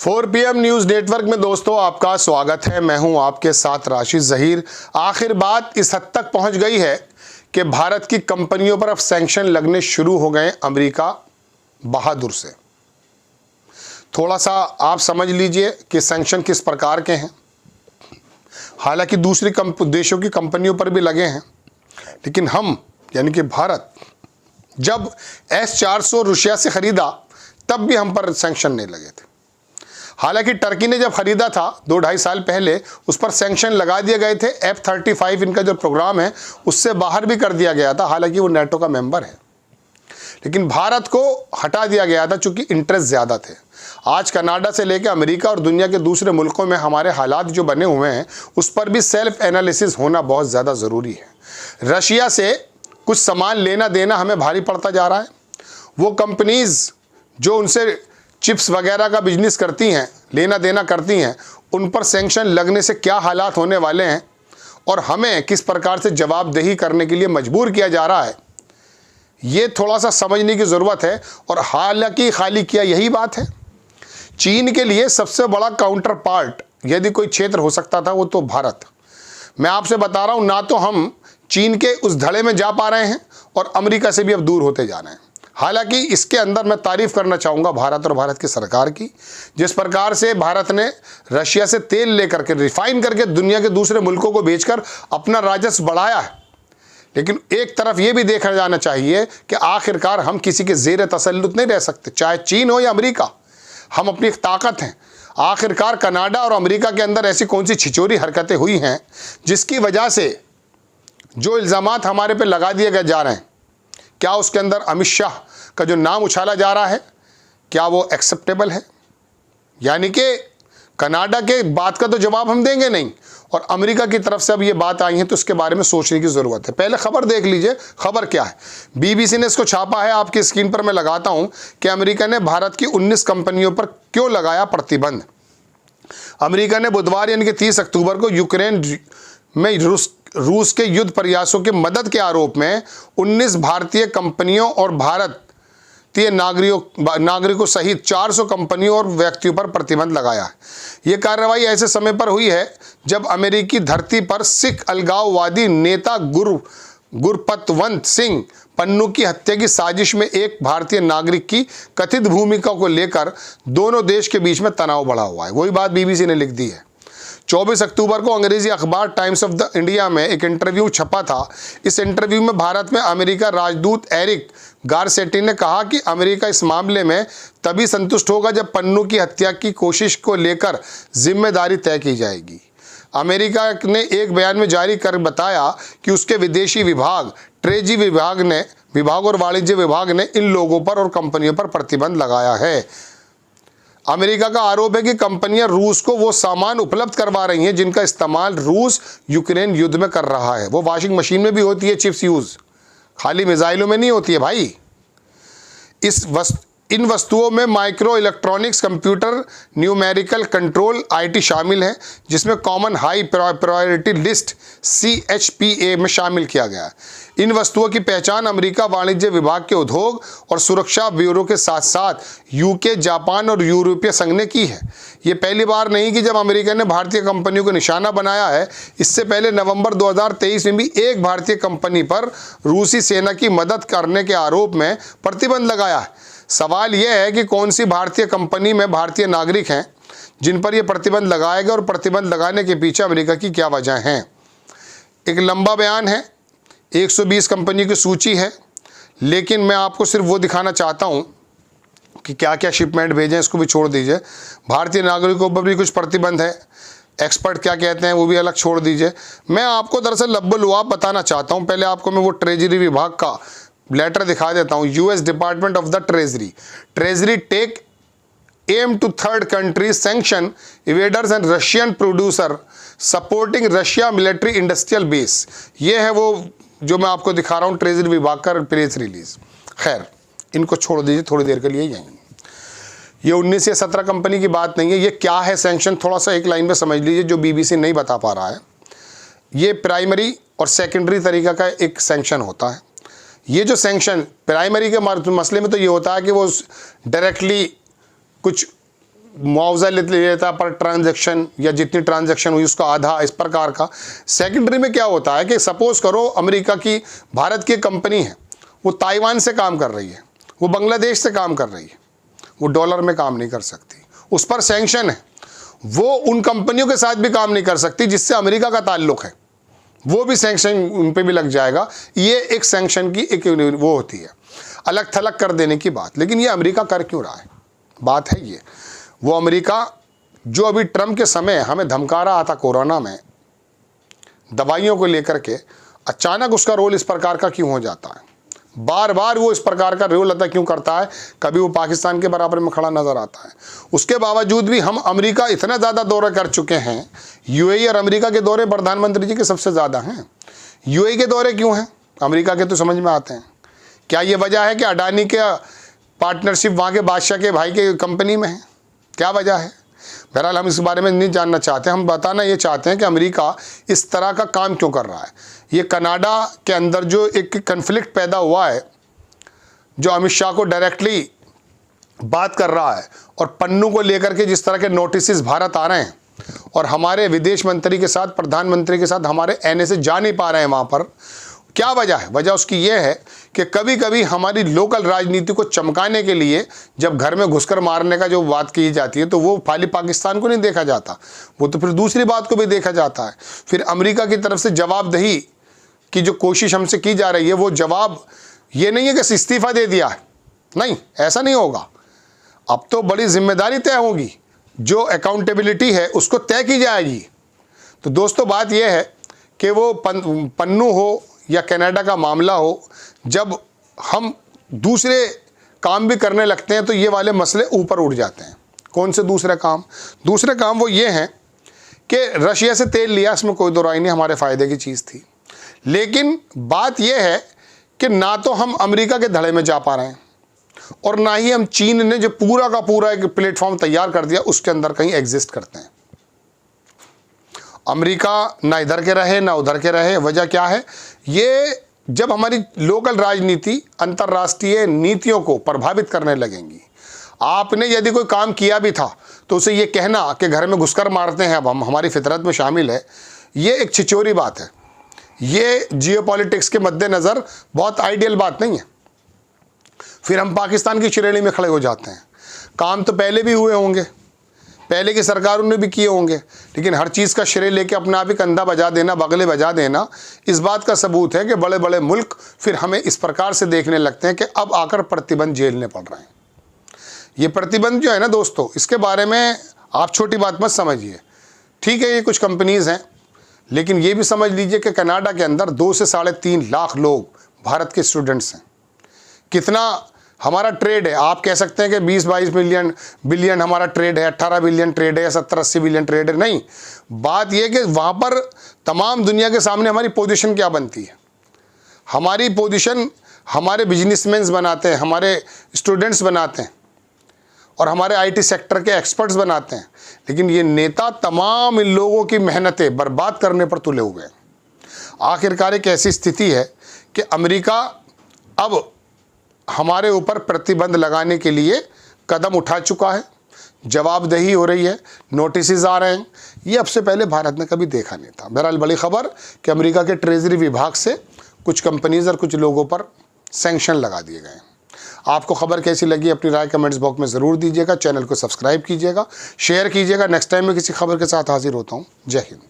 4 PM news network में दोस्तों आपका स्वागत है। मैं हूं आपके साथ राशिद ज़हीर। आखिर बात इस हद तक पहुंच गई है कि भारत की कंपनियों पर अब सैंक्शन लगने शुरू हो गए अमेरिका बहादुर से। थोड़ा सा आप समझ लीजिए कि सैंक्शन किस प्रकार के हैं। हालांकि दूसरी देशों की कंपनियों पर भी लगे हैं, लेकिन हम यानी कि भारत जब S-400 रूसिया से खरीदा तब भी हम पर सैंक्शन नहीं लगे थे। हालांकि टर्की ने जब खरीदा था 2-2.5 साल पहले, उस पर सैंक्शन लगा दिए गए थे। F-35 इनका जो प्रोग्राम है उससे बाहर भी कर दिया गया था, हालांकि वो नेटो का मेंबर है, लेकिन भारत को हटा दिया गया था चूंकि इंटरेस्ट ज़्यादा थे। आज कनाडा से लेकर अमेरिका और दुनिया के दूसरे मुल्कों में हमारे हालात जो बने हुए हैं उस पर भी सेल्फ एनालिसिस होना बहुत ज़्यादा ज़रूरी है। रशिया से कुछ सामान लेना देना हमें भारी पड़ता जा रहा है। वो कंपनीज़ जो उनसे चिप्स वगैरह का बिजनेस करती हैं, लेना देना करती हैं, उन पर सैंक्शन लगने से क्या हालात होने वाले हैं और हमें किस प्रकार से जवाबदेही करने के लिए मजबूर किया जा रहा है, ये थोड़ा सा समझने की ज़रूरत है। और हालांकि खाली क्या यही बात है, चीन के लिए सबसे बड़ा काउंटर पार्ट यदि कोई क्षेत्र हो सकता था वो तो भारत। मैं आपसे बता रहा हूँ, ना तो हम चीन के उस धड़े में जा पा रहे हैं और अमेरिका से भी अब दूर होते जा रहे हैं। हालांकि इसके अंदर मैं तारीफ़ करना चाहूँगा भारत और भारत की सरकार की, जिस प्रकार से भारत ने रशिया से तेल लेकर के रिफाइन करके दुनिया के दूसरे मुल्कों को बेचकर अपना राजस्व बढ़ाया है। लेकिन एक तरफ ये भी देखा जाना चाहिए कि आखिरकार हम किसी के ज़ेर तसल्लुत नहीं रह सकते, चाहे चीन हो या अमेरिका। हम अपनी एक ताकत हैं। आखिरकार कनाडा और अमेरिका के अंदर ऐसी कौन सी छिचोरी हरकतें हुई हैं जिसकी वजह से जो इल्ज़ामात हमारे पे लगा दिए जा रहे हैं, क्या उसके अंदर अमित शाह का जो नाम उछाला जा रहा है, क्या वो एक्सेप्टेबल है? यानी कि कनाडा के बात का तो जवाब हम देंगे नहीं, और अमेरिका की तरफ से अब ये बात आई है तो इसके बारे में सोचने की ज़रूरत है। पहले खबर देख लीजिए, खबर क्या है। BBC ने इसको छापा है, आपकी स्क्रीन पर मैं लगाता हूं कि अमेरिका ने भारत की 19 कंपनियों पर क्यों लगाया प्रतिबंध। अमेरिका ने बुधवार यानी कि 30 अक्टूबर को यूक्रेन में रूस के युद्ध प्रयासों की मदद के आरोप में 19 भारतीय कंपनियों और भारतीय नागरिकों सहित 400 कंपनियों और व्यक्तियों पर प्रतिबंध लगाया है। ये कार्रवाई ऐसे समय पर हुई है जब अमेरिकी धरती पर सिख अलगाववादी नेता गुरपतवंत सिंह पन्नू की हत्या की साजिश में एक भारतीय नागरिक की कथित भूमिका को लेकर दोनों देश के बीच में तनाव बढ़ा हुआ है। वही बात BBC ने लिख दी है। 24 अक्टूबर को अंग्रेजी अखबार टाइम्स ऑफ द इंडिया में एक इंटरव्यू छपा था। इस इंटरव्यू में भारत में अमेरिका राजदूत एरिक गारसेटी ने कहा कि अमेरिका इस मामले में तभी संतुष्ट होगा जब पन्नू की हत्या की कोशिश को लेकर जिम्मेदारी तय की जाएगी। अमेरिका ने एक बयान में जारी कर बताया कि उसके विदेशी विभाग, ट्रेजरी विभाग और वाणिज्य विभाग ने इन लोगों पर और कंपनियों पर प्रतिबंध लगाया है। अमेरिका का आरोप है कि कंपनियां रूस को वो सामान उपलब्ध करवा रही हैं जिनका इस्तेमाल रूस यूक्रेन युद्ध में कर रहा है। वो वॉशिंग मशीन में भी होती है चिप्स यूज़, खाली मिसाइलों में नहीं होती है भाई। इन वस्तुओं में micro electronics, computer, numerical control, IT शामिल है, जिसमें common high priority list CHPA में शामिल किया गया है। इन वस्तुओं की पहचान अमेरिका वाणिज्य विभाग के उद्योग और सुरक्षा ब्यूरो के साथ साथ UK, जापान और यूरोपीय संघ ने की है। ये पहली बार नहीं कि जब अमेरिका ने भारतीय कंपनियों को निशाना बनाया है। इससे पहले नवंबर 2023 में भी एक भारतीय कंपनी पर रूसी सेना की मदद करने के आरोप में प्रतिबंध लगाया है। सवाल यह है कि कौन सी भारतीय कंपनी में भारतीय नागरिक हैं जिन पर यह प्रतिबंध लगाया गया और प्रतिबंध लगाने के पीछे अमेरिका की क्या वजह हैं। एक लंबा बयान है, 120 कंपनी की सूची है, लेकिन मैं आपको सिर्फ वो दिखाना चाहता हूँ कि क्या क्या शिपमेंट भेजें, इसको भी छोड़ दीजिए। भारतीय नागरिकों पर भी कुछ प्रतिबंध है, एक्सपर्ट क्या कहते हैं वो भी अलग छोड़ दीजिए। मैं आपको दरअसल लब्बुलुआब बताना चाहता हूँ। पहले आपको मैं वो ट्रेजरी विभाग का लेटर दिखा देता हूँ। US Department of the Treasury take aim to third country sanction evaders and Russian producer supporting Russia military industrial base. ये है वो जो मैं आपको दिखा रहा हूँ, ट्रेजरी विभाग का प्रेस रिलीज। खैर, इनको छोड़ दीजिए थोड़ी देर के लिए। ये 19 या 17 कंपनी की बात नहीं है। ये क्या है सैंक्शन, थोड़ा सा एक लाइन में समझ लीजिए, जो BBC नहीं बता पा रहा है। ये प्राइमरी और सेकेंडरी तरीका का एक सैंक्शन होता है। ये जो सैंक्शन प्राइमरी के मसले में तो ये होता है कि वो डायरेक्टली कुछ मुआवजा लेता है पर ट्रांजैक्शन, या जितनी ट्रांजैक्शन हुई उसका आधा, इस प्रकार का। सेकेंडरी में क्या होता है कि सपोज करो अमेरिका की, भारत की कंपनी है, वो ताइवान से काम कर रही है, वो बांग्लादेश से काम कर रही है, वो डॉलर में काम नहीं कर सकती, उस पर सैंक्शन है, वो उन कंपनियों के साथ भी काम नहीं कर सकती जिससे अमेरिका का ताल्लुक है, वो भी सैंक्शन उन पे भी लग जाएगा। ये एक सैंक्शन की एक वो होती है, अलग थलग कर देने की बात। लेकिन ये अमेरिका कर क्यों रहा है, बात है ये। वो अमेरिका जो अभी ट्रम्प के समय हमें धमका रहा था कोरोना में दवाइयों को लेकर के, अचानक उसका रोल इस प्रकार का क्यों हो जाता है, बार बार वो इस प्रकार का रोल अदा क्यों करता है, कभी वो पाकिस्तान के बराबर में खड़ा नज़र आता है। उसके बावजूद भी हम अमेरिका इतना ज़्यादा दौरा कर चुके हैं, यूएई और अमेरिका के दौरे प्रधानमंत्री जी के सबसे ज़्यादा हैं। यूएई के दौरे क्यों हैं, अमेरिका के तो समझ में आते हैं। क्या ये वजह है कि अडानी के पार्टनरशिप वहाँ के बादशाह के भाई के कंपनी में है, क्या वजह है? बहरहाल हम इस बारे में नहीं जानना चाहते, हम बताना ये चाहते हैं कि अमेरिका इस तरह का काम क्यों कर रहा है। ये कनाडा के अंदर जो एक कन्फ्लिक्ट पैदा हुआ है, जो अमित शाह को डायरेक्टली बात कर रहा है, और पन्नू को लेकर के जिस तरह के नोटिस भारत आ रहे हैं, और हमारे विदेश मंत्री के साथ, प्रधानमंत्री के साथ हमारे एनए से जा नहीं पा रहे हैं वहाँ पर, क्या वजह है? वजह उसकी ये है कि कभी कभी हमारी लोकल राजनीति को चमकाने के लिए जब घर में घुसकर मारने का जो बात की जाती है, तो वो खाली पाकिस्तान को नहीं देखा जाता, वो तो फिर दूसरी बात को भी देखा जाता है। फिर अमेरिका की तरफ से जवाबदेही की जो कोशिश हमसे की जा रही है, वो जवाब ये नहीं है कि इस्तीफ़ा दे दिया है, नहीं, ऐसा नहीं होगा। अब तो बड़ी जिम्मेदारी तय होगी, जो अकाउंटेबिलिटी है उसको तय की जाएगी। तो दोस्तों बात यह है कि वो पन्नू हो या कनाडा का मामला हो, जब हम दूसरे काम भी करने लगते हैं तो ये वाले मसले ऊपर उठ जाते हैं। कौन से दूसरे काम? दूसरे काम वो ये हैं कि रशिया से तेल लिया, इसमें कोई दो राय नहीं, हमारे फ़ायदे की चीज़ थी। लेकिन बात यह है कि ना तो हम अमेरिका के धड़े में जा पा रहे हैं, और ना ही हम चीन ने जो पूरा का पूरा एक प्लेटफॉर्म तैयार कर दिया उसके अंदर कहीं एग्जिस्ट करते हैं। अमेरिका ना इधर के रहे ना उधर के रहे। वजह क्या है? ये जब हमारी लोकल राजनीति अंतर्राष्ट्रीय नीतियों को प्रभावित करने लगेंगी। आपने यदि कोई काम किया भी था तो उसे ये कहना कि घर में घुसकर मारते हैं अब हम, हमारी फितरत में शामिल है, ये एक छिचोरी बात है। ये जियोपॉलिटिक्स के मद्देनज़र बहुत आइडियल बात नहीं है। फिर हम पाकिस्तान की श्रेणी में खड़े हो जाते हैं। काम तो पहले भी हुए होंगे, पहले की सरकारों ने भी किए होंगे, लेकिन हर चीज़ का श्रेय लेके अपना आप ही कंधा बजा देना, बगले बजा देना, इस बात का सबूत है कि बड़े बड़े मुल्क फिर हमें इस प्रकार से देखने लगते हैं कि अब आकर प्रतिबंध झेलने पड़ रहे हैं। ये प्रतिबंध जो है ना दोस्तों, इसके बारे में आप छोटी बात मत समझिए। ठीक है, ये कुछ कंपनीज़ हैं, लेकिन ये भी समझ लीजिए कि कनाडा के अंदर 2 से 3.5 लाख लोग भारत के स्टूडेंट्स हैं। कितना हमारा ट्रेड है, आप कह सकते हैं कि 20-22 बिलियन हमारा ट्रेड है, 18 बिलियन ट्रेड है, 70-80 बिलियन ट्रेड है। नहीं, बात यह कि वहाँ पर तमाम दुनिया के सामने हमारी पोजीशन क्या बनती है। हमारी पोजीशन हमारे बिजनेसमैन बनाते हैं, हमारे स्टूडेंट्स बनाते हैं, और हमारे आईटी सेक्टर के एक्सपर्ट्स बनाते हैं। लेकिन ये नेता तमाम इन लोगों की मेहनतें बर्बाद करने पर तुले हुए हैं। आखिरकार एक ऐसी स्थिति है कि अमेरिका अब हमारे ऊपर प्रतिबंध लगाने के लिए कदम उठा चुका है, जवाबदेही हो रही है, नोटिस आ रहे हैं। ये अब से पहले भारत ने कभी देखा नहीं था। बहरहाल बड़ी खबर कि अमेरिका के ट्रेजरी विभाग से कुछ कंपनीज और कुछ लोगों पर सैंक्शन लगा दिए गए हैं। आपको खबर कैसी लगी अपनी राय कमेंट्स बॉक्स में ज़रूर दीजिएगा। चैनल को सब्सक्राइब कीजिएगा, शेयर कीजिएगा। नेक्स्ट टाइम मैं किसी खबर के साथ हाजिर होता हूँ। जय हिंद।